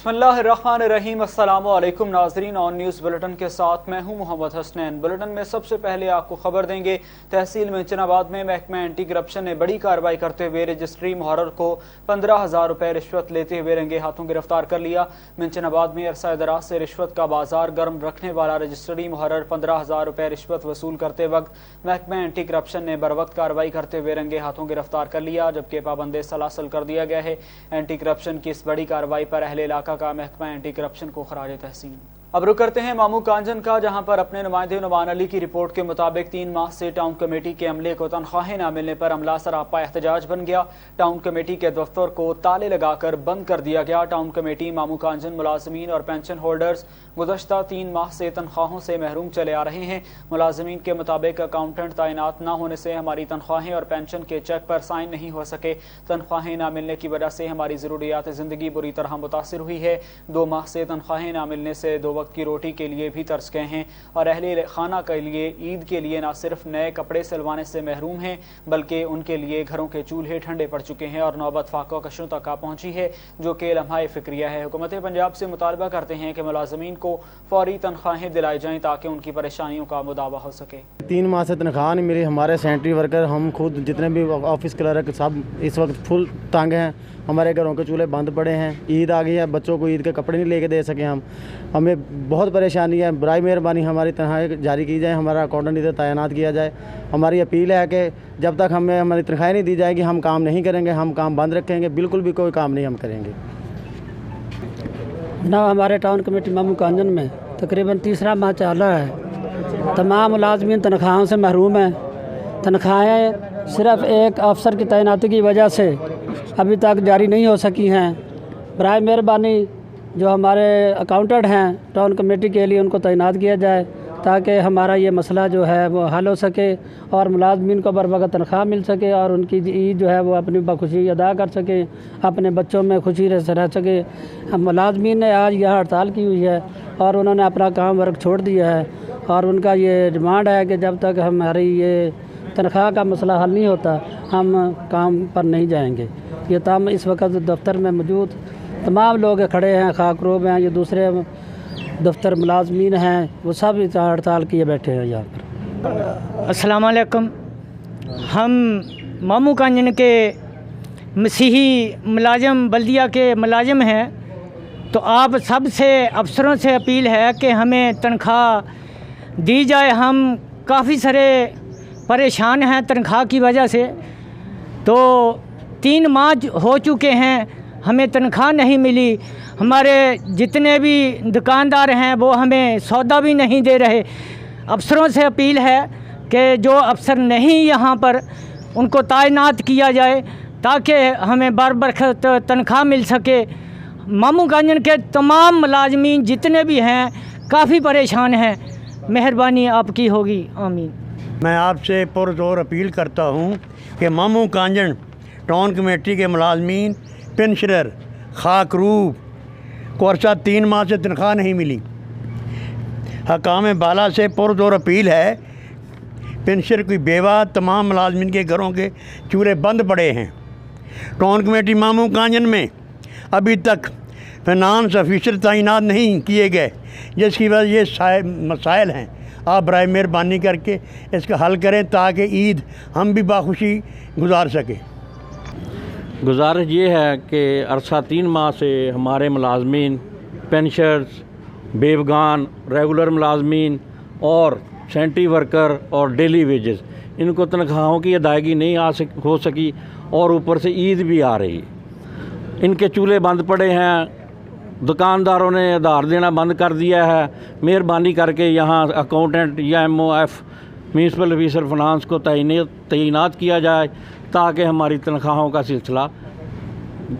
बिस्मिल्लाहिर्रहमानिर्रहीम। अस्सलामु अलैकुम नाज़रीन, ऑन न्यूज़ बुलेटिन के साथ मैं हूं मोहम्मद हसनैन। बुलेटिन में सबसे पहले आपको खबर देंगे, तहसील मिंचनाबाद में महकमा एंटी करप्शन ने बड़ी कार्रवाई करते हुए रजिस्ट्री मुहर्रर को 15,000 रुपये रिश्वत लेते हुए रंगे हाथों गिरफ्तार कर लिया। मिंचनाबाद में अरसा दराज से रिश्वत का बाजार गर्म रखने वाला रजिस्ट्री मुहर्रर 15,000 रुपये रिश्वत वसूल करते वक्त महकमा एंटी करप्शन ने बरवक्त कार्रवाई करते हुए रंगे हाथों गिरफ्तार कर लिया, जबकि पाबंद सलासल कर दिया गया है। एंटी करप्शन की इस बड़ी कार्रवाई पर अहले इलाका का महकमा एंटी करप्शन को खराज तहसीन। अब रुक करते हैं मामू कांजन का, जहां पर अपने नुमाइंदे नुमान अली की रिपोर्ट के मुताबिक 3 माह से टाउन कमेटी के अमले को तनख्वाहें न मिलने पर अमला सरापा एहतजाज बन गया। टाउन कमेटी के दफ्तर को ताले लगाकर बंद कर दिया गया। टाउन कमेटी मामू कांजन मुलाजमीन और पेंशन होल्डर्स गुज़श्ता 3 माह से तनख्वाहों से महरूम चले आ रहे हैं। मुलाजमीन के मुताबिक अकाउंटेंट तैनात न होने से हमारी तनख्वाहें और पेंशन के चेक पर साइन नहीं हो सके। तनख्वाहें न मिलने की वजह से हमारी ज़रूरियात ज़िंदगी बुरी तरह मुतासिर हुई है। 2 माह से तनख्वाहें न मिलने से 2 वक्त की रोटी के लिए भी तरस गए हैं और अहले खाना के लिए ईद के लिए न सिर्फ नए कपड़े सिलवाने से महरूम हैं, बल्कि उनके लिए घरों के चूल्हे ठंडे पड़ चुके हैं और नौबत फाका कशों तक आ पहुंची है, जो कि लम्हा फिक्रिया है। हुकूमत पंजाब से मुतालबा करते हैं कि मुलाजमीन को फौरी तनख्वाहें दिलाई जाएं ताकि उनकी परेशानियों का मुदावा हो सके। 3 माह से तनख्वाह नहीं मिली। हमारे सैनिटरी वर्कर, हम खुद जितने भी ऑफिस क्लर्क सब इस वक्त फुल तंग हैं। हमारे घरों के चूल्हे बंद पड़े हैं। ईद आ गई है, बच्चों को ईद के कपड़े नहीं लेके दे सके हमें बहुत परेशानी है। बराए मेहरबानी हमारी तनख्वाहें जारी की जाए, हमारा अकाउंटेंट इधर तैनात किया जाए। हमारी अपील है कि जब तक हमें हमारी तनख्वाहें नहीं दी जाएगी हम काम नहीं करेंगे, हम काम बंद रखेंगे, बिल्कुल भी कोई काम नहीं हम करेंगे। जनाब, हमारे टाउन कमेटी मामू कांजन में तकरीबन तीसरा माह चल रहा है। तमाम मुलाजमीन तनख्वाहों से महरूम हैं। तनख्वाहें सिर्फ एक अफसर की तैनाती की वजह से अभी तक जारी नहीं हो सकी हैं। बराए मेहरबानी जो हमारे अकाउंटेंट हैं टाउन कमेटी के लिए, उनको तैनात किया जाए ताकि हमारा ये मसला जो है वो हल हो सके और मुलाजमीन को बर वक्त तनख्वाह मिल सके और उनकी ईद जो है वो अपनी बखुशी अदा कर सके, अपने बच्चों में खुशी रह सके। हम मुलाजमीन ने आज यह हड़ताल की हुई है और उन्होंने अपना काम वर्क छोड़ दिया है और उनका ये डिमांड है कि जब तक हमारी ये तनख्वाह का मसला हल नहीं होता हम काम पर नहीं जाएंगे। ये तमाम इस वक्त दफ्तर में मौजूद तमाम लोग खड़े हैं, खाकरोब हैं, ये दूसरे दफ्तर मुलाजमीन हैं, वो सब हड़ताल किए बैठे हैं यहाँ पर। अस्सलाम वालेकुम। हम मामू कांजन के मसीही मुलाजम बल्दिया के मुलाजम हैं, तो आप सब से अफसरों से अपील है कि हमें तनख्वाह दी जाए। हम काफ़ी सारे परेशान हैं तनख्वाह की वजह से। तो 3 माह हो चुके हैं, हमें तनख्वाह नहीं मिली। हमारे जितने भी दुकानदार हैं वो हमें सौदा भी नहीं दे रहे। अफसरों से अपील है कि जो अफसर नहीं यहाँ पर उनको तैनात किया जाए ताकि हमें बरवक्त तनख्वाह मिल सके। मामू कांजन के तमाम मुलाजमीन जितने भी हैं काफ़ी परेशान हैं, मेहरबानी आपकी होगी, आमीन। मैं आपसे पुरजोर अपील करता हूँ कि मामू कांजन टाउन कमेटी के मुलाजमीन, पेंशनर, खाकरूब को अरसा 3 माह से तनख्वाह नहीं मिली। हकाम बाला से पुरजोर अपील है, पेंशनर की बेवा तमाम मुलाजमीन के घरों के चूल्हे बंद पड़े हैं। टाउन कमेटी मामू कांजन में अभी तक फाइनेंस ऑफिसर तैनात नहीं किए गए, जिसकी वजह ये मसाइल हैं। आप बराए मेहरबानी करके इसका हल करें ताकि ईद हम भी बाखुशी गुजार सकें। गुजारिश ये है कि अरसा 3 माह से हमारे मुलाजमीन, पेंशनर्स, बेवगान, रेगुलर मुलाजमीन और सैनिटरी वर्कर और डेली वेजेस, इनको तनख्वाहों की अदायगी नहीं हो सकी और ऊपर से ईद भी आ रही है। इनके चूल्हे बंद पड़े हैं, दुकानदारों ने आधार देना बंद कर दिया है। मेहरबानी करके यहाँ अकाउंटेंट या MOF म्यूनसिपल ऑफिसर फाइनेंस को तैनात किया जाए ताकि हमारी तनख्वाहों का सिलसिला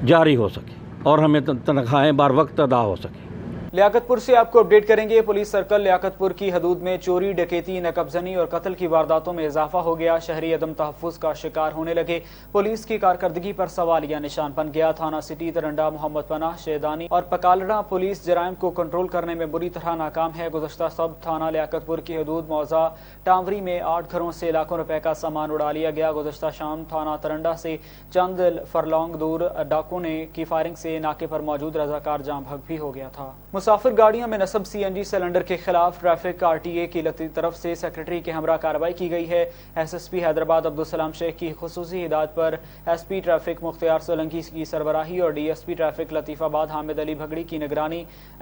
जारी हो सके और हमें तनख्वाहें बर वक्त अदा हो सके। लियाकतपुर से आपको अपडेट करेंगे। पुलिस सर्कल लियाकतपुर की हदूद में चोरी, डकैती, नकबजनी और कत्ल की वारदातों में इजाफा हो गया। शहरी अदम तहफ्फुज का शिकार होने लगे। पुलिस की कारकर्दगी पर सवालिया निशान बन गया। थाना सिटी, तरंडा, मोहम्मद पनाह, शेदानी और पकालड़ा पुलिस जराइम को कंट्रोल करने में बुरी तरह नाकाम है। गुज़श्ता सब थाना लियाकतपुर की हदूद मौजा टांवरी में 8 घरों से लाखों रुपए का सामान उड़ा लिया गया। गुज़श्ता शाम थाना तरंडा से चंद फरलॉन्ग दूर डाकुओं ने की फायरिंग से नाके पर मौजूद रजाकार जाम भाग भी हो गया था। मुसाफिर गाड़ियों में नस्ब CNG सिलेंडर के खिलाफ ट्रैफिक RTA की तरफ से सेक्रेटरी के हमरा कार्रवाई की गई है। SSP हैदराबाद अब्दुल सलाम शेख की खुसूसी हिदायत पर SP ट्रैफिक मुख्तियार सोलंकी की सरबराही और DSP ट्रैफिक लतीफ़ाबाद हामिद अली भगड़ी की निगरानी,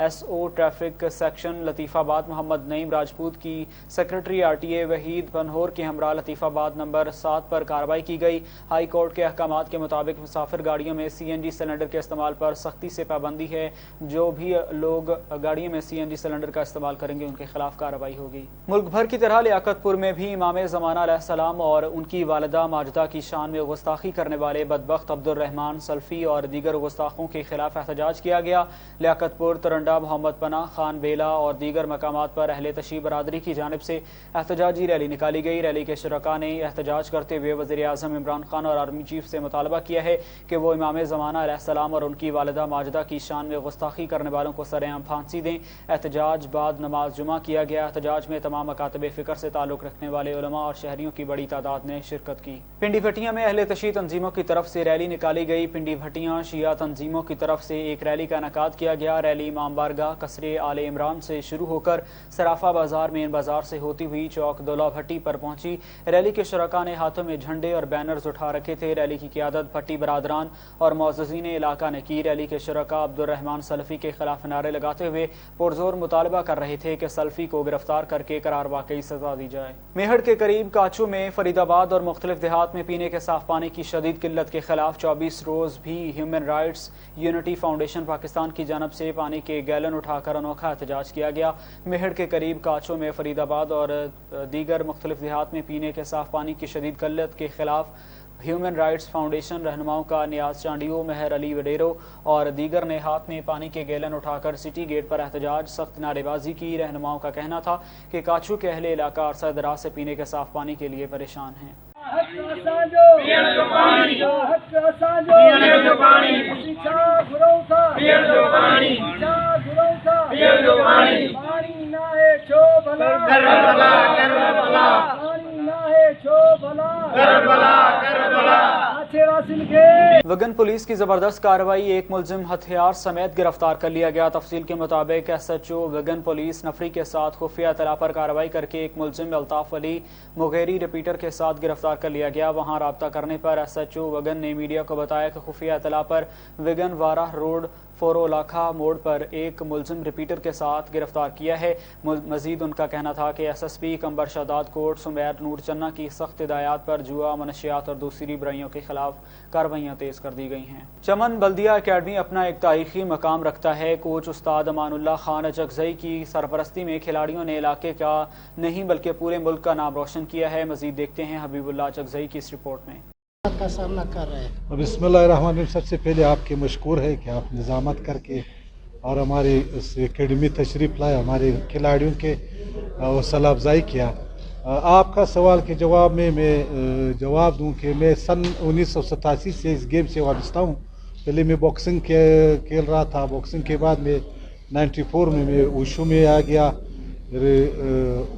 SO traffic section Latifabad Mohammad Naeem Rajput की सेक्रेटरी RTA वहीद पनहोर के हमरा लतीफ़ाबाद नंबर 7 पर कार्रवाई की गई। हाई कोर्ट के अहकामात के मुताबिक मुसाफिर गाड़ियों में CNG सिलेंडर के इस्तेमाल पर सख्ती से पाबंदी है। जो भी लोग गाड़ियों में CNG सिलेंडर का इस्तेमाल करेंगे उनके खिलाफ कार्रवाई होगी। मुल्क भर की तरह लियाकतपुर में भी इमाम ज़माना अलैहिस्सलाम और उनकी वालिदा माजिदा की शान में गुस्ताखी करने वाले बदबख्त अब्दुल रहमान सल्फी और दीगर गुस्ताखों के खिलाफ एहतजाज किया गया। लियाकतपुर, तरंडा, मोहम्मद पनाह, खान बेला और दीगर मकामात पर अहले तशीफ बरादरी की जानिब से एहतजाजी रैली निकाली गई। रैली के शुरका ने एहतजाज करते हुए वज़ीर आज़म इमरान खान और आर्मी चीफ से मुतालबा किया है कि वो इमाम ज़माना अलैहिस्सलाम और उनकी वालिदा माजिदा की शान में गुस्ताखी करने वालों को सरेआम फांसी दें। एहतजाज बाद नमाज जुमा किया गया। एहतजाज में तमाम मकातब फ़िक्र से ताल्लुक़ रखने वाले उलमा और शहरियों की बड़ी तादाद ने शिरकत की। पिंडी भट्टियां में अहले तशीह तंजीमों की तरफ से रैली निकाली गई। पिंडी भट्टियां शिया तंजीमों की तरफ से एक रैली का इनेकाद किया गया। रैली इमाम बारगाह कसरे आले इमरान से शुरू होकर सराफा बाजार मेन बाजार से होती हुई चौक दौला भट्टी पर पहुंची। रैली के शुरका ने हाथों में झंडे और बैनर्स उठा रखे थे। रैली की क़ियादत भट्टी बरादरान और मौज़ूज़ीन इलाका ने की। रैली के शुरका अब्दुल रहमान सल्फी के खिलाफ नारे लगाते हुए पुरजोर मुतालबा कर रहे थे कि सल्फी को गिरफ्तार करके करार वाकई सजा दी जाए। मेहड़ के करीब काचू में फरीदाबाद और मुख्तलिफ देहात में पीने के साफ पानी की शदीद किल्लत के खिलाफ 24 रोज भी human rights unity foundation Pakistan की जानब से पानी के गैलन उठाकर अनोखा एहतजाज किया गया। मेहड़ के करीब काचू में फरीदाबाद और दीगर मुख्तलिफ देहात में पीने के साफ पानी की शदीद किल्लत के खिलाफ ह्यूमन राइट्स फाउंडेशन रहनुमाओं का नियाज चांडियो, मेहर अली वडेरो और दीगर ने हाथ में पानी के गैलन उठाकर सिटी गेट पर एहतजाज सख्त नारेबाजी की। रहनुमाओं का कहना था कि काचू के अहले इलाका अरसा दराज से पीने के साफ पानी के लिए परेशान हैं। वगन पुलिस की जबरदस्त कार्रवाई, एक मुलजिम हथियार समेत गिरफ्तार कर लिया गया। तफसील के मुताबिक SHO वगन पुलिस नफरी के साथ खुफिया तला पर कार्रवाई करके एक मुलजिम अल्ताफ अली मुगेरी रिपीटर के साथ गिरफ्तार कर लिया गया। वहां राब्ता करने पर SHO वगन ने मीडिया को बताया कि खुफिया तला पर वगन वाराह रोड फोरोलाखा मोड़ पर एक मुलजिम रिपीटर के साथ गिरफ्तार किया है। मजीद उनका कहना था कि SSP कंबर शहदाद कोट सुमैर नूर चन्ना की सख्त हिदायत पर जुआ, मनशियात और दूसरी बुराइयों के खिलाफ कार्रवाइयाँ तेज कर दी गई हैं। चमन बल्दिया अकेडमी अपना एक तारीखी मकाम रखता है। कोच उस्ताद अमानुल्लाह खान अचकजई की सरपरस्ती में खिलाड़ियों ने इलाके का नहीं बल्कि पूरे मुल्क का नाम रोशन किया है। मजीद देखते हैं हबीबुल्लाह अचकजई की इस रिपोर्ट में। का सामना कर रहे हैं। बिस्मिल्लाहिर्रहमानिर्रहीम, सबसे पहले आपके मशकूर है कि आप निज़ामत करके और हमारी इस एकेडमी तशरीफ़ लाए, हमारे खिलाड़ियों के हौसला अफजाई किया। आपका सवाल के जवाब में मैं जवाब दूं कि मैं सन 1987 से इस गेम से वाबस्ता हूं। पहले मैं बॉक्सिंग खेल रहा था। बॉक्सिंग के बाद में 94 में मैं वुशु में आ गया।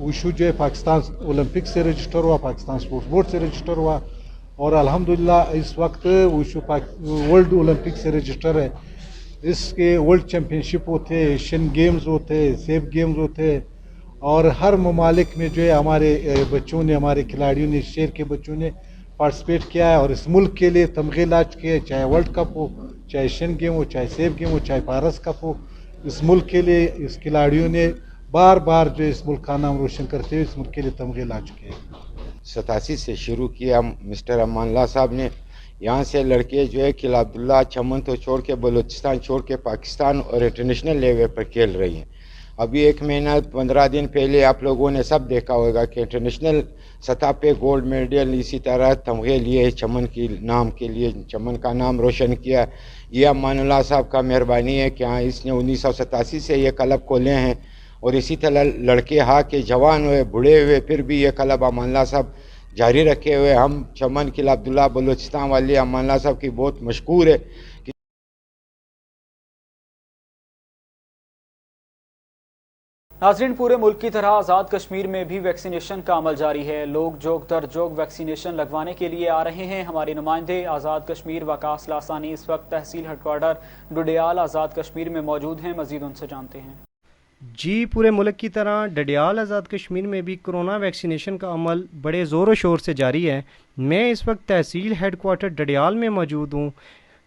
वुशु जो है पाकिस्तान ओलंपिक से रजिस्टर हुआ, पाकिस्तान स्पोर्ट्स बोर्ड से रजिस्टर हुआ और अल्हम्दुलिल्लाह इस वक्त वुशु वर्ल्ड ओलंपिक से रजिस्टर है। इसके वर्ल्ड चैम्पियनशिप होते, एशियन गेम्स होते, सेफ गेम्स होते और हर ममालिक में जो है हमारे बच्चों ने, हमारे खिलाड़ियों ने, शहर के बच्चों ने पार्टिसिपेट किया है और इस मुल्क के लिए तमगे ला चुके हैं। चाहे वर्ल्ड कप हो, चाहे एशियन गेम हो, चाहे सेफ गेम हो, चाहे पारस कप हो, इस मुल्क के लिए इस खिलाड़ियों ने बार बार जो इस मुल्क का नाम रोशन करते हुए इस मुल्क के लिए तमगे ला चुके हैं। 87 से शुरू किया मिस्टर अमानुल्लाह साहब ने। यहाँ से लड़के जो है किला अब्दुल्ला, चमन तो छोड़ के, बलूचिस्तान छोड़ के पाकिस्तान और इंटरनेशनल लेवल पर खेल रही हैं। अभी 1 महीना 15 दिन पहले आप लोगों ने सब देखा होगा कि इंटरनेशनल सतह पे गोल्ड मेडल, इसी तरह तमगे लिए चमन की नाम के लिए, चमन का नाम रोशन किया। ये अमानुल्लाह साहब का मेहरबानी है कि हाँ इसने 1987 से ये क्लब खोले हैं और इसी तरह लड़के हाँ के जवान हुए बूढ़े हुए फिर भी ये क्लब अमानुल्लाह साहब जारी रखे हुए। हम चमन किला अब्दुल्ला बलूचिस्तान वाले अमानुल्लाह साहब की बहुत मशकूर है। नाज़रीन, पूरे मुल्क की तरह आज़ाद कश्मीर में भी वैक्सीनेशन का अमल जारी है। लोग जोग दर जोग वैक्सीनेशन लगवाने के लिए आ रहे हैं। हमारे नुमाइंदे आज़ाद कश्मीर वकास लासानी इस वक्त तहसील हेडक्वार्टर डुडियाल आज़ाद कश्मीर में मौजूद हैं। मज़ीद उनसे जानते हैं। जी, पूरे मुल्क की तरह डडियाल आज़ाद कश्मीर में भी कोरोना वैक्सीनेशन का अमल बड़े ज़ोर शोर से जारी है। मैं इस वक्त तहसील हेडक्वार्टर डडियाल में मौजूद हूँ।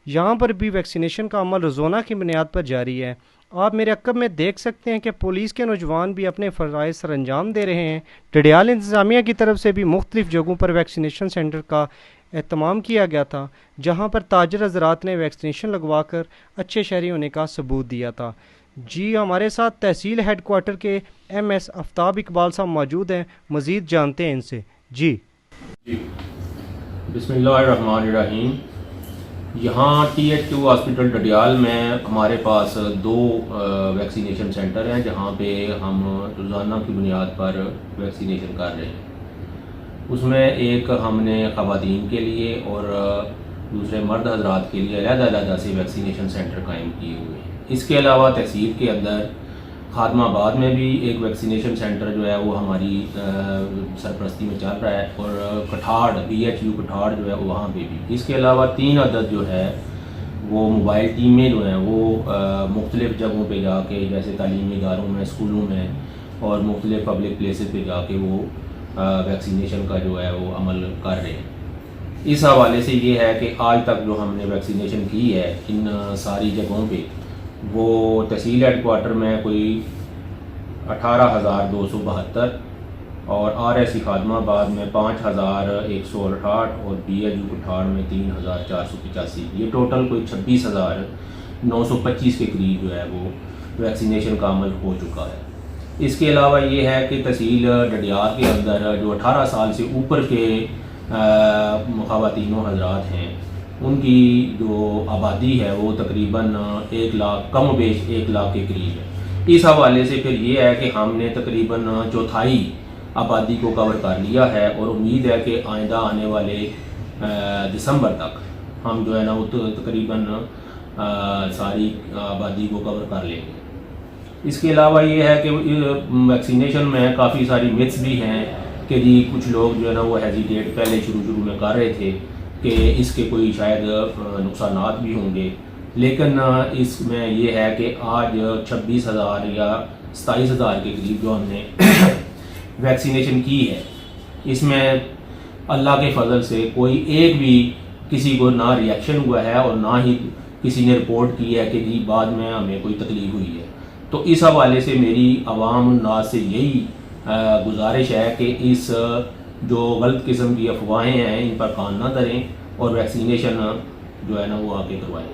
यहाँ पर भी वैक्सीनेशन का अमल रोज़ाना की बुनियाद पर जारी है। आप मेरे अक्ब में देख सकते हैं कि पुलिस के नौजवान भी अपने फ़राइज़ सर अंजाम दे रहे हैं। डडियाल इंतज़ामिया की तरफ से भी मुख्तलिफ़ जगहों पर वैक्सीनेशन सेंटर का एहतमाम किया गया था, जहाँ पर ताजर हज़रात ने वैक्सीनेशन लगवा कर अच्छे शहरी होने का सबूत दिया था। जी, हमारे साथ तहसील हेडक्वार्टर के MS आफ्ताब इकबाल साहब मौजूद हैं। मज़ीद जानते हैं इनसे। जी बिस्मिल्लाहिर्रहमानिर्रहीम। यहाँ TH2 हॉस्पिटल डडियाल में हमारे पास 2 वैक्सीनेशन सेंटर हैं, जहाँ पे हम रोज़ाना की बुनियाद पर वैक्सीनेशन कर रहे हैं। उसमें एक हमने ख़वातीन के लिए और दूसरे मर्द हजरात के लिए अलग-अलग से वैक्सीनेशन सेंटर कायम किए हुए हैं। इसके अलावा तहसील के अंदर खादमाबाद में भी एक वैक्सीनेशन सेंटर जो है वो हमारी सरपरस्ती में चल रहा है और कठाड़ BHU कठाड़ जो है वहाँ पे भी। इसके अलावा 3 अदद जो है वो मोबाइल टीमें जो हैं वो मुख्तलिफ़ जगहों पे जाके, जैसे तालीमी इदारों में, स्कूलों में और मुख्तलिफ़ पब्लिक प्लेसेस पे जाके वो वैक्सीनेशन का जो है वो अमल कर रहे हैं। इस हवाले से ये है कि आज तक जो हमने वैक्सीनेशन की है इन सारी जगहों पे, वो तहसील हेडक्वार्टर में कोई 18,272 और RSC खादमाबाद में 5,168 और BHU कठाड़ में 3,485। ये टोटल कोई 26,925 के करीब जो है वो वैक्सीनेशन का अमल हो चुका है। इसके अलावा ये है कि तहसील डडियाल के अंदर जो 18 साल से ऊपर के ख़वातीन हज़रात हैं उनकी जो आबादी है वो तकरीबन 1 लाख कम बेश 1 लाख के करीब है। इस हवाले से फिर ये है कि हमने तकरीबन चौथाई आबादी को कवर कर लिया है और उम्मीद है कि आइंदा आने वाले दिसंबर तक हम जो है ना वो तकरीबन सारी आबादी को कवर कर लेंगे। इसके अलावा ये है कि वैक्सीनेशन में काफ़ी सारी मिथ्स भी हैं कि जी कुछ लोग जो है ना वो हेजिटेट पहले शुरू में कर रहे थे कि इसके कोई शायद नुकसानात भी होंगे, लेकिन इसमें ये है कि आज 26,000 या 27,000 के करीब जो हमने वैक्सीनेशन की है, इसमें अल्लाह के फजल से कोई एक भी किसी को ना रिएक्शन हुआ है और ना ही किसी ने रिपोर्ट की है कि जी बाद में हमें कोई तकलीफ हुई है। तो इस हवाले से मेरी आवाम नाज से यही गुजारिश है कि इस जो गलत किस्म की अफवाहें हैं इन पर कान ना धरें और वैक्सीनेशन जो है ना वो आके करवाएं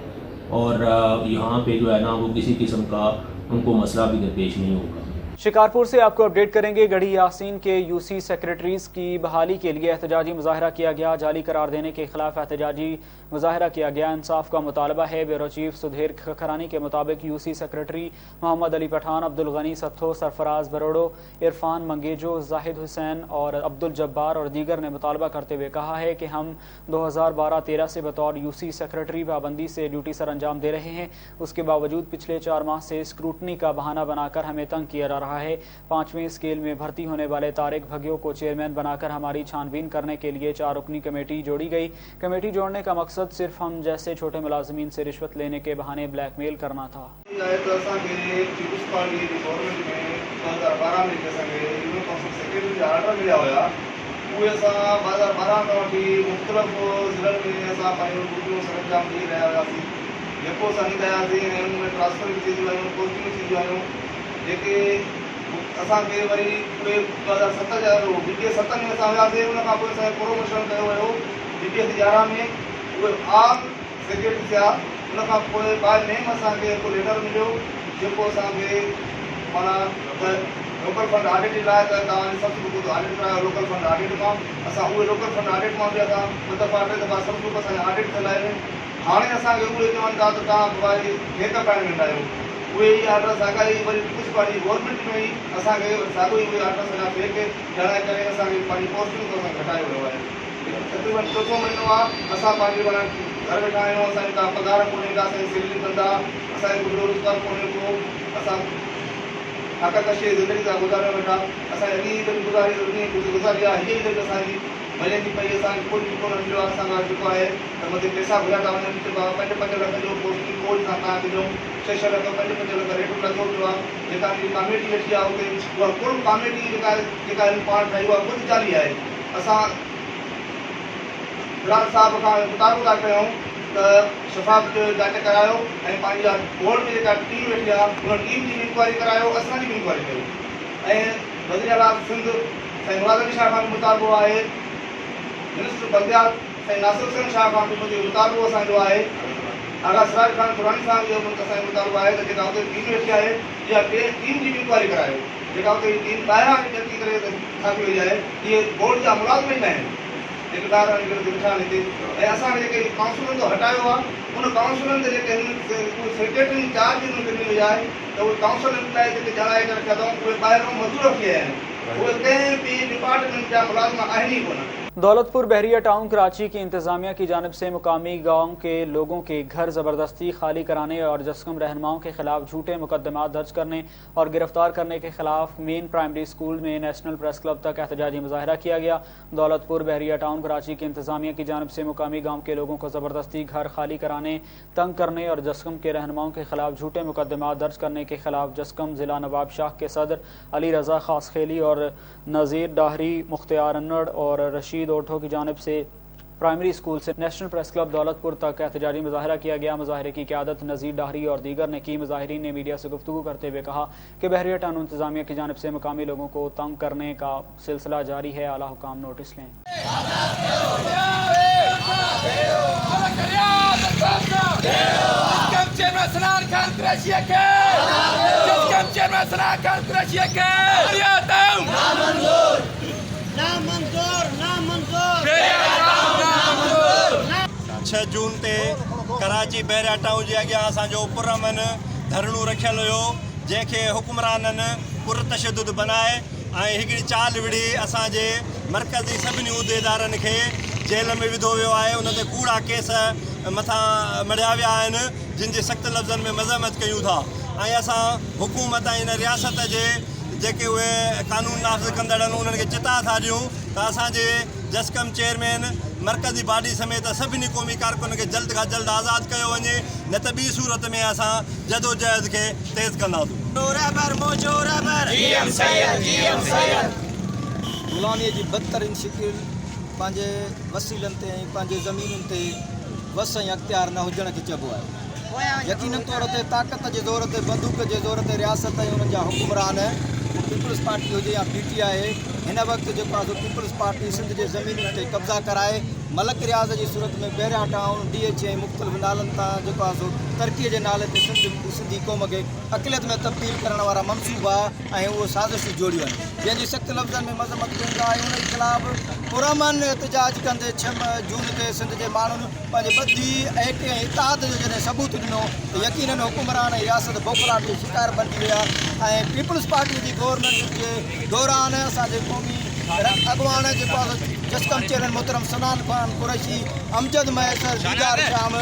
और यहाँ पे जो है ना वो किसी किस्म का उनको मसला भी दरपेश नहीं होगा। शिकारपुर से आपको अपडेट करेंगे। गढ़ी यासीन के UC सेक्रेटरीज की बहाली के लिए एहतजाजी मुजाहरा किया गया। जाली करार देने के खिलाफ एहतजाजी मुजाहरा किया गया। इंसाफ का मुतालबा है। ब्यूरो चीफ सुधीर खखरानी के मुताबिक UC सेक्रेटरी मोहम्मद अली पठान, अब्दुल गनी सत्थो, सरफराज बरोडो, इरफान मंगेजो, जाहिद हुसैन और अब्दुल जब्बार और दीगर ने मुतालबा करते हुए कहा है कि हम 2012-13 से बतौर UC सेक्रेटरी पाबंदी से ड्यूटी सर अंजाम दे रहे हैं। उसके बावजूद पिछले 4 माह से स्क्रूटनी का बहाना बनाकर हमें तंग किया जा रहा है। 5वें स्केल में भर्ती होने वाले तारिक भगियो को चेयरमैन बनाकर हमारी छानबीन करने के लिए 4 रुकनी कमेटी जोड़ी गई। कमेटी जोड़ने का मकसद सिर्फ हम जैसे छोटे मुलाजमीन से रिश्वत लेने के बहाने ब्लैकमेल करना था। असांखे वरी उहे 2007 जा BPS 7 में असां वियासीं। उन खां पोइ असांखे प्रोमोशन कयो वियो BPS 11 में, उहे आम सेक्रेटरी थिया। उन खां पोइ बाय नेम असांखे हिकु लेटर मिलियो जेको असांखे माना लोकल फंड ऑडिट जे लाइ त तव्हांजे सभु कुझु ऑडिट करायो लोकल फंड ऑडिट मां असां उहे लोकल फंड ऑडिट मां बि असां ॿ दफ़ा टे दफ़ा सभु कुझु असांजा ऑडिट थियल आहिनि हाणे असांखे उहे चवनि था त तव्हां भाई ठेक पाइण वेंदा आहियो उहे ई ऑर्डर साॻा ई वरी कुझु पंहिंजी गवर्नमेंट में ई असांखे साॻियो ई उहे ऑर्डर सॼा फेक ॼणाए करे असांखे पंहिंजी पोस्टिंग खां असांखे घटायो वियो आहे तक़रीबन चोथों महीनो आहे असां पंहिंजे माना घर वेठा आहियूं असांजी का पघार कोन्हे का असांजी सैलरी कंदा असांजो कुझु रोज़गार कोन्हे को असां आकाकशी ज़िंदगी सां गुज़ारियो वेठा असांजी अॻी गुज़ारी आहे हीअ ई ज़िंदगी असांजी मज़े थी पई असांखे कोई बि कोन मिलियो आहे असां जेको आहे त मथे पैसा घुरिया था वञनि 5-5 लख जो पोस्टिंग कोड सां तव्हांखे ॾियूं 6 लख 5-5 लख रेट लॻो पियो आहे जेका कॉमेडी वेठी आहे उते उहा कुल कॉमेडी जेका पाण ठाही उहा ख़ुदि जारी आहे असां ग्राहक साहिब खां मुतालबो था कयूं त शफ़ाफ़ जांच करायो ऐं पंहिंजा बोर्ड में जेका टीम वेठी आहे उन टीम जी इंक्वायरी करायो असांजी बि इंक्वायरी कयो ऐं वज़ीर आला सिंध साईं मुराद अली शाह खां बि मुतालबो आहे मिनिस्टर बल्दियात साईं नासिर हुसैन शाह खां बि मुंहिंजो मुतालबो असांजो आहे आगा सिराज खान पुराणी साहब जो असांजो मुतालबो आहे त जेका हुते टीम वेठी आहे इहा टीम जी बि इंक्वायरी करायो जेका हुते टीम ॿाहिरां अची करे ठाही वई आहे इहे बोर्ड जा मुलाज़िम ई न आहिनि ठेकेदार वेठा आहिनि हिते ऐं असांखे जेके काउंसिलनि जो हटायो आहे उन काउंसिलनि ते जेके सेक्रेटरी चार्ज हुनखे ॾिनी वई आहे त उहे काउंसिलनि लाइ जेके ॼाणाए करे रखिया अथऊं उहे ॿाहिरों मज़दूर रखी विया आहिनि उहे कंहिं बि डिपार्टमेंट जा मुलाज़िम आहिनि ई कोन दौलतपुर बहरिया टाउन कराची की इंतजामिया की जानिब से मुकामी गाँव के लोगों के घर ज़बरदस्ती खाली कराने और जस्कम रहनुमाओं के खिलाफ झूठे मुकदमात दर्ज करने और गिरफ्तार करने के खिलाफ मेन प्राइमरी स्कूल में नेशनल प्रेस क्लब तक एहतजाजी मुजाहरा किया गया। दौलतपुर बहरिया टाउन कराची की इंतजामिया की जानिब से मुकामी गाँव के लोगों को ज़बरदस्ती घर खाली कराने, तंग करने और जस्कम के रहनुमाओं के खिलाफ झूठे मुकदमात दर्ज करने के खिलाफ जस्कम जिला नवाब शाह के सदर अली रजा खास खेली और नज़ीर डाहरी, मुख्तियार अन्नड़ और रशीद ओठो की जानिब से प्राइमरी स्कूल से नेशनल प्रेस क्लब दौलतपुर तक एहतजाजी मुजाहरा किया गया। मुजाहरे की क़यादत नज़ीर डाहरी और दीगर ने की। मुजाहिरीन ने मीडिया से गुफ्तगू करते हुए कहा कि बहरिया टाउन इंतजामिया की जानिब से मुकामी लोगों को तंग करने का सिलसिला जारी है, आला हुकाम नोटिस लें। छह जून ते कराची बहरिया टाउन जे अॻियां असांजो पुरअमन धरणो रखियल हुयो जंहिंखे हुकुमराननि पुरतशदुद बनाए ऐं हिकिड़ी चाल विढ़ी असांजे मरकज़ी सभिनी उहिदेदारनि खे जेल में विधो वियो आहे। उन ते कूड़ा केस मथां मढ़िया विया आहिनि जिन जी सख़्त लफ़्ज़नि में मज़म्मत कयूं था ऐं असां हुकूमत ऐं इन रियासत जे जेके उहे कानून नाफ़िज़ कंदड़ आहिनि उन्हनि खे चिता था ॾियूं त असांजे जस्कम चेयरमैन मरकज़ी बॉडी समेत सभिनी क़ौमी कारकुन खे जल्द खां जल्द आज़ादु कयो वञे, न त ॿी सूरत में असां जदोजहद खे तेज़ कंदासीं। ग़ुलामीअ जी बदतरीन शिकिल पंहिंजे वसीलनि ते ऐं पंहिंजे ज़मीनुनि ते वस ऐं अख़्तियार न हुजण खे चइबो आहे। यकीनन तौर ते ताक़त जे ज़ोर ते बंदूक जे ज़ोर ते रियासत ऐं उन्हनि जा हुकुमरान पीपल्स पार्टी हुजे या PTI हिन वक़्तु जेको आहे पीपल्स पार्टी सिंध जे ज़मीनुनि ते कब्ज़ा कराए मलक रियाज़ जी सूरत में बहरिया टाउन DH ऐं मुख़्तलिफ़ नालनि तां जेको आहे तरक़ीअ जे नाले ते सिंधी क़ौम खे अक़लियत में तब्दील करण वारा मनसूबा ऐं उहो साज़िशूं जोड़ियूं आहिनि जंहिंजी सख़्त लफ़्ज़नि में मज़म्मत कयूं ऐं उन ख़िलाफ़ पुरअमन एहतजाज कंदे 6 जून ते सिंध जे माण्हुनि पंहिंजे ॿधी ऐट ऐं इताद जो जॾहिं सबूत ॾिनो त यकीनन हुकुमरान ऐं रियासत बौखलाहट जो शिकार बणिजी विया ऐं पीपल्स पार्टी जी गवर्नमेंट जे दौरान असांजे क़ौमी अॻवान जेको आहे जस्कम चेयरमैन मोहतरम सनान खान कुरैशी, अमजद मैसर, दीदार शाम,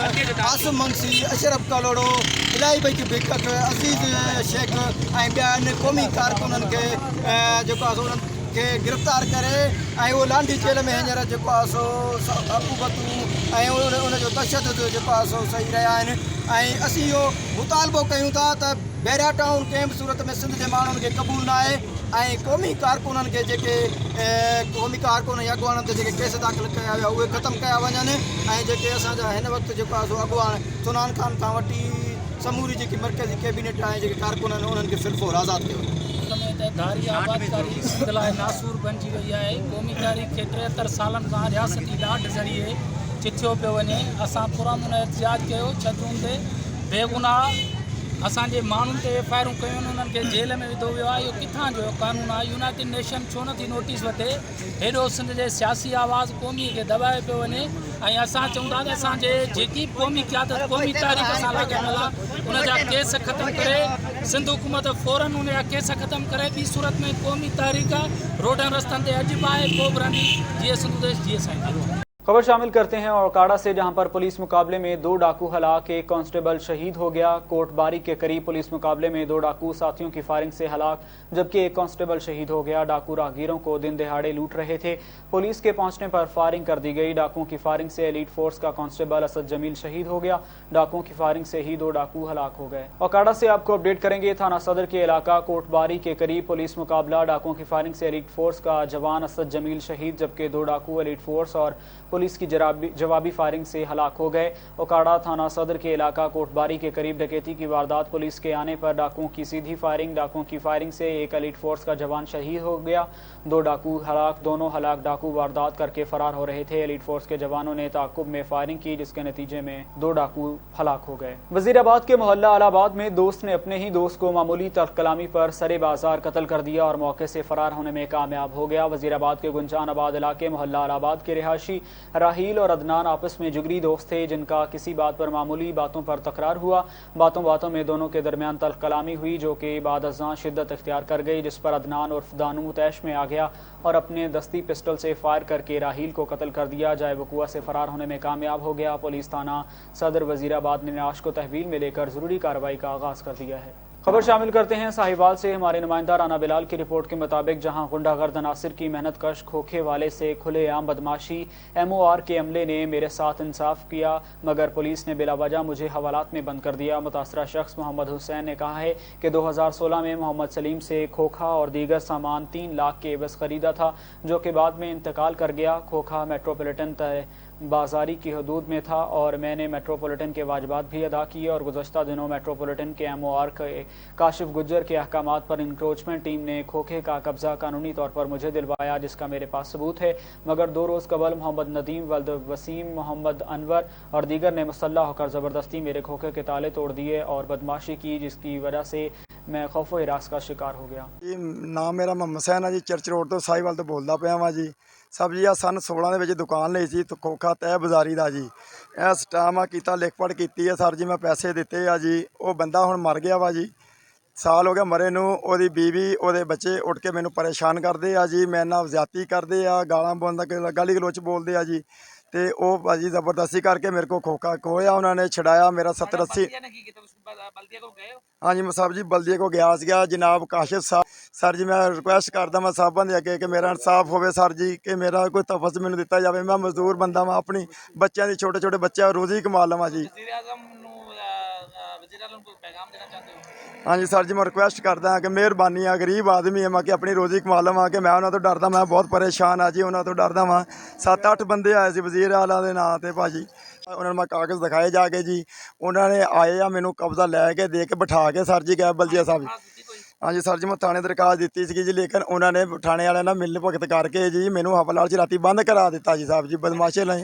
आसिम मंगसी, अशरफ कलोड़ो, इलाही भाई बेकक, अज़ीज़ शेख ऐं ॿियनि क़ौमी कारकुननि खे जेको आहे उन्हनि खे गिरफ़्तार करे ऐं उहो लांडी जेल में हींअर जेको आहे सो अक़ूबतूं ऐं उनजो तशदुद जेको आहे सो सही रहिया आहिनि ऐं असीं इहो मुतालबो कयूं था त बहरिया टाउन कंहिं बि सूरत में सिंध जे माण्हुनि खे क़बूल न आहे ऐं क़ौमी कारकुननि खे जेके क़ौमी कारकुन या अॻवाननि ते जेके केस दाख़िल कया विया उहे ख़तमु कया वञनि ऐं जेके असांजा हिन वक़्तु जेको आहे सो अॻवान सुनान खान खां वठी समूरी जेकी मरकज़ी कैबिनेट आहे जेके कारकुन आहिनि उन्हनि खे फिलफोर आज़ादु कयो वञे। धारी आबादकारी सिंध लाइ नासूर बणिजी वई आहे। क़ौमी तारीख़ खे 73 सालनि खां रियासती ॾाढ ज़रिए चिथियो पियो वञे। असां पुरअमन एहतजाज कयो 6 जून ते बेगुनाह असांजे माण्हुनि ते एफआईआरूं कयूं उन्हनि खे जेल में विधो वियो आहे। इहो किथां जो कानून आहे? यूनाइटेड नेशन छो नथी नोटिस वठे? हेॾो सिंध जे सियासी आवाज़ क़ौमीअ खे दॿाए पियो वञे ऐं असां चऊं था त असांजे जेकी क़ौमी क़यादत क़ौमी तारीख़ सां लाॻियल आहे उन जा केस ख़तमु करे सिंध हुकूमत फ़ौरन उन जा केस ख़तमु करे ॿी सूरत में क़ौमी तारीख़ रोडनि रस्तनि ते अॼु बि आहे, पोइ बि रहंदी, जीअं सिंध देश जीअं साईं। खबर शामिल करते हैं ओकाड़ा से, जहां पर पुलिस मुकाबले में 2 डाकू हलाक, एक कांस्टेबल शहीद हो गया। कोटबारी के करीब पुलिस मुकाबले में 2 डाकू साथियों की फायरिंग से हलाक, जबकि एक कांस्टेबल शहीद हो गया। डाकू राहगीरों को दिन दहाड़े लूट रहे थे। पुलिस के पहुंचने पर फायरिंग कर दी गई। डाकुओं की फायरिंग से एलीट फोर्स का कांस्टेबल असद जमील शहीद हो गया। डाकुओं की फायरिंग से ही 2 डाकू हलाक हो गए। ओकाड़ा से आपको अपडेट करेंगे। थाना सदर के इलाका कोटबारी के करीब पुलिस मुकाबला, डाकुओं की फायरिंग से एलीट फोर्स का जवान असद जमील शहीद, जबकि 2 डाकू एलीट फोर्स और पुलिस की जवाबी फायरिंग से हलाक हो गए। ओकाड़ा थाना सदर के इलाका कोटबारी के करीब डकैती की वारदात, पुलिस के आने पर डाकुओं की सीधी फायरिंग। डाकुओं की फायरिंग से एक एलीट फोर्स का जवान शहीद हो गया। 2 डाकू हलाक। दोनों हलाक डाकू वारदात करके फरार हो रहे थे। एलीट फोर्स के जवानों ने ताकुब में फायरिंग की, जिसके नतीजे में 2 डाकू हलाक हो गए। वजीराबाद के मोहल्ला आलाबाद में दोस्त ने अपने ही दोस्त को मामूली तर्क कलामी पर सरे बाजार कत्ल कर दिया और मौके से फरार होने में कामयाब हो गया। वजीराबाद के गुंजान आबाद इलाके मोहल्ला आलाबाद के रिहायशी राहील और अदनान आपस में जिगरी दोस्त थे, जिनका किसी बात पर मामूली बातों पर तकरार हुआ। बातों बातों में दोनों के दरमियान तल्ख कलामी हुई, जो कि बाद अज़ां शिद्दत इख्तियार कर गई, जिस पर अदनान उर्फ दानू तैश में आ गया और अपने दस्ती पिस्टल से फायर करके राहील को कत्ल कर दिया। जाए वकुआ से फरार होने में कामयाब हो गया। पुलिस थाना सदर वजीराबाद ने लाश को तहवील में लेकर जरूरी कार्रवाई का आगाज कर दिया है। खबर शामिल करते हैं साहिवाल से। हमारे नुमाइंदा राना बिलाल की रिपोर्ट के मुताबिक जहां गुंडागर्द अनासिर की मेहनत कश खोखे वाले से खुलेआम बदमाशी, MOR के अमले ने मेरे साथ इंसाफ किया, मगर पुलिस ने बिलावजह मुझे हवालात में बंद कर दिया। मुतासरा शख्स मोहम्मद हुसैन ने कहा है कि 2016 में मोहम्मद सलीम से खोखा और दीगर सामान 3 लाख के एवज खरीदा था, जो कि बाद में इंतकाल कर गया। खोखा मेट्रोपॉलिटन बाजारी की हदूद में था और मैंने मेट्रोपॉलिटन के वाजिबात भी अदा किए और गुज़श्ता दिनों मेट्रोपॉलिटन के MOR के काशिफ गुज्जर के अहकामात पर इंक्रोचमेंट टीम ने खोखे का कब्जा कानूनी तौर पर मुझे दिलवाया, जिसका मेरे पास सबूत है। मगर 2 रोज़ कबल मोहम्मद नदीम, वल्द वसीम, मोहम्मद अनवर और दीगर ने मुसल्लह होकर ज़बरदस्ती मेरे खोखे के ताले तोड़ दिए और बदमाशी की, जिसकी वजह से मैं खौफ व हिरास का शिकार हो गया। नाम मेरा मोहम्मद हुसैन है जी, चर्च रोड तो साहिवाल तो बोलता पाया वा जी। सब जी सन 16 ਦੇ ਵਿੱਚ ਦੁਕਾਨ ਲਈ ਸੀ खोखा तय बाजारी ਦਾ ਜੀ। ਇਸ ਟਾਈਮ ਕੀਤਾ ਲਿਖ ਪੜ੍ਹ ਕੀਤੀ ਹੈ ਸਰ ਜੀ, ਮੈਂ ਪੈਸੇ ਦਿੱਤੇ ਆ ਜੀ। ਉਹ ਬੰਦਾ ਹੁਣ ਮਰ ਗਿਆ ਵਾ ਜੀ, ਸਾਲ ਹੋ ਗਿਆ ਮਰੇ ਨੂੰ। ਉਹਦੀ ਬੀਵੀ ਉਹਦੇ ਬੱਚੇ ਉੱਠ ਕੇ ਮੈਨੂੰ ਪਰੇਸ਼ਾਨ ਕਰਦੇ ਆ ਜੀ, ਮੇਰੇ ਨਾਲ ਜ਼ਿਆਦਤੀ ਕਰਦੇ ਆ, ਗਾਲਾਂ ਬੋਲਦਾ, ਗਾਲੀ ਗਲੋਚ ਬੋਲਦੇ ਆ ਜੀ। ਤੇ ਉਹ ਭਾਜੀ ਜ਼ਬਰਦਸਤੀ ਕਰਕੇ ਮੇਰੇ ਕੋਲ ਖੋਖਾ ਖੋਇਆ, ਉਹਨਾਂ ਨੇ ਛਡਾਇਆ ਮੇਰਾ 70-80। हाँ जी मैं साहब जी बल्दिए को गया सीगा जनाब काशिफ साहब। सर जी मैं रिक्वेस्ट करदा मैं साहबां दे अगे कि मेरा इंसाफ होवे सर जी, कि मेरा कोई तफस मैनूं दिता जावे। मैं मजदूर बंदा वां, अपनी बच्चों की छोटे छोटे बच्चे रोज़ी कमा लवां जी। हाँ जी सर जी मैं रिक्वेस्ट करदा कि मेहरबानी है, गरीब आदमी है मैं कि अपनी रोज़ी कमा लवां, कि मैं उन्होंने तो डरदा, मैं बहुत परेशान हाँ जी, उन्होंने तो डरदा वां। 7-8 बंदे आए सी वजीर आला दे नां ते भाजी, उन्होंने मैं कागज़ दिखाए जाके जी। उन्होंने आए आ मैनू कब्जा लैके दे के बिठा के सर जी गए बल्दिया साहब। हाँ जी सर जी मैं थाने दरखास्त दी सी जी, लेकिन उन्होंने थाने वाले ना मिलने भुगत करके जी मैनू हवालात च राती बंद करा दिता जी साहब जी। बदमाशे लाए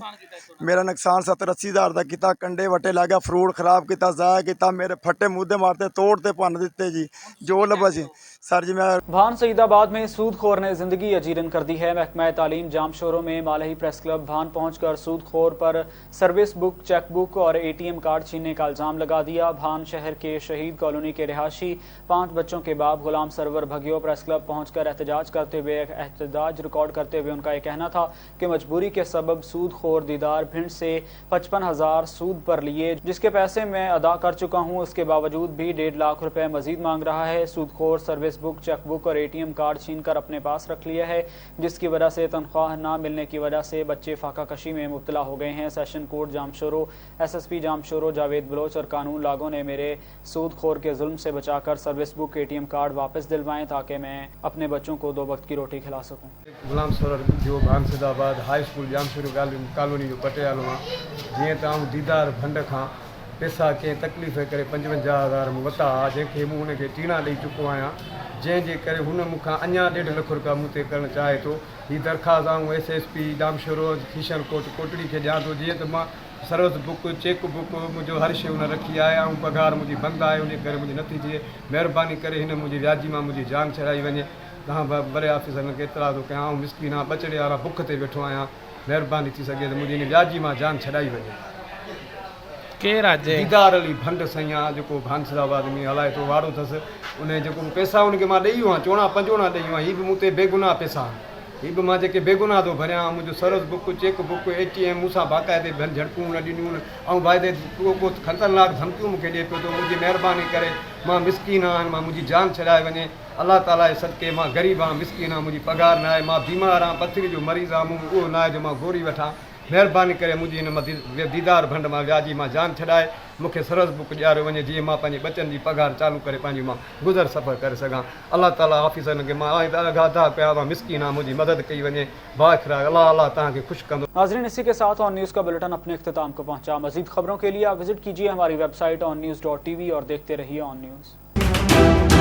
मेरा नुकसान 70-80 हज़ार का किया, कंडे वटे ला गया, फ्रूट खराब किया, ज़ाया किया, मेरे फट्टे मुद्दे मारते तोड़ते भन दिते जी, जो लभा जी सर जी। मैं भान सईदाबाद में सूदखोर ने जिंदगी अजीरन कर दी है। महकमा तालीम जामशोरों में मालही प्रेस क्लब भान पहुंचकर सूदखोर पर सर्विस बुक, चेक बुक और ATM कार्ड छीनने का इल्जाम लगा दिया। भान शहर के शहीद कॉलोनी के रिहायशी 5 बच्चों के बाप गुलाम सरवर भगियो प्रेस क्लब पहुंचकर एहतजाज करते हुए एहतजाज रिकॉर्ड करते हुए उनका यह कहना था कि मजबूरी के सबब सूदखोर दीदार भिंड से 55,000 सूद पर लिए, जिसके पैसे मैं अदा कर चुका हूं। उसके बावजूद भी 1.5 लाख रुपए मजीद मांग रहा है। सूदखोर सर्विस बुक, चेक बुक और ATM कार्ड छीन कर अपने पास रख लिया है, जिसकी वजह से तनख्वाह न मिलने की वजह से बच्चे फाका कशी में मुब्तला हो गए हैं। Session court Jamshoro, SSP Jamshoro Javed Baloch और कानून लागों ने मेरे सूदखोर के जुल्म से बचाकर सर्विस बुक, ATM कार्ड वापस दिलवाएं ताकि मैं अपने बच्चों को 2 वक्त की रोटी खिला सकूं। गुलाम सरवर जो भान Saeedabad high school Jamshoro colony जो पटियालो जीअं तव्हां दीदार फंड खां पैसा कंहिं तकलीफ़ करे 55,000 मूं वरिता जंहिंखे मूं हुनखे टीणा ॾेई चुको आहियां जंहिंजे करे हुन मूंखां अञा 1.5 लाख रुपया मूं ते करणु चाहे थो। हीअ दरख़्वास्त आऊं SSP दामशोरो किशन कोटड़ी खे ॾियां थो जीअं त मां सर्विस बुक चेक बुक मुंहिंजो हर शइ हुन रखी आहे ऐं पघार मुंहिंजी बंदि आहे उन करे मुंहिंजी नथी थिए। महिरबानी करे हिन मुंहिंजी व्याजी मां मुंहिंजी जान छॾाई वञे। तव्हां बड़े ऑफिसरनि खे इतला थो कयां ऐं मिसकिन आहे ॿचड़े वारा बुख ते वेठो आहियां। महिरबानी थी सघे त मुंहिंजी हिन व्याजी मां जान छॾाई वञे। केरु आहे दीदार अली भंड साईं आहे जेको भांसराबाद में हलाए थो वारो अथसि। उन जेको पैसा उनखे मां ॾेई वियो आहियां 14-15 ॾेई वियो आहियां। हीअ बि मूं ते बेगुनाह पैसा हीअ बि मां जेके बेगुनाह थो भरियां। मुंहिंजो service book cheque book ATM मूंसां बाक़ाइदे झड़पूं न ॾिनियूं ऐं वाइदे को ख़तरनाक धमकियूं मूंखे ॾिए पियो थो। मुंहिंजी महिरबानी करे मां मिसकिन आहियां मां मुंहिंजी जान छॾाए वञे। अलाह ताला जे सदके मां ग़रीब आहियां मिसकिन आहियां मुंहिंजी पघार न आहे। मां बीमार आहियां पथरी जो मरीज़ आहियां मूं उहो न आहे जो मां गोरी वठां। महिरबानी करे मुंहिंजी हिन दीदार भंड मां व्याजी मां जान छॾाए मूंखे सर्विस बुक ॾियारियो वञे जीअं मां पंहिंजे बचनि जी पघार चालू करे पंहिंजी मां गुज़र सफ़र करे सघां। अलाह ताला ऑफिसरनि खे मां आगाह कया मां मिसकिन आहियां मुंहिंजी मदद कई वञे। बाखिरा अल्लाह तव्हांखे ख़ुशि कंदो। नाज़रीन इसी के साथ ऑन न्यूज़ का बुलेटिन अपने इख्तिताम को पहुंचा। मज़ीद खबरों के लिए आप विजिट कीजिए हमारी वेबसाइट onnews.tv और देखते रहिए ऑन न्यूज़।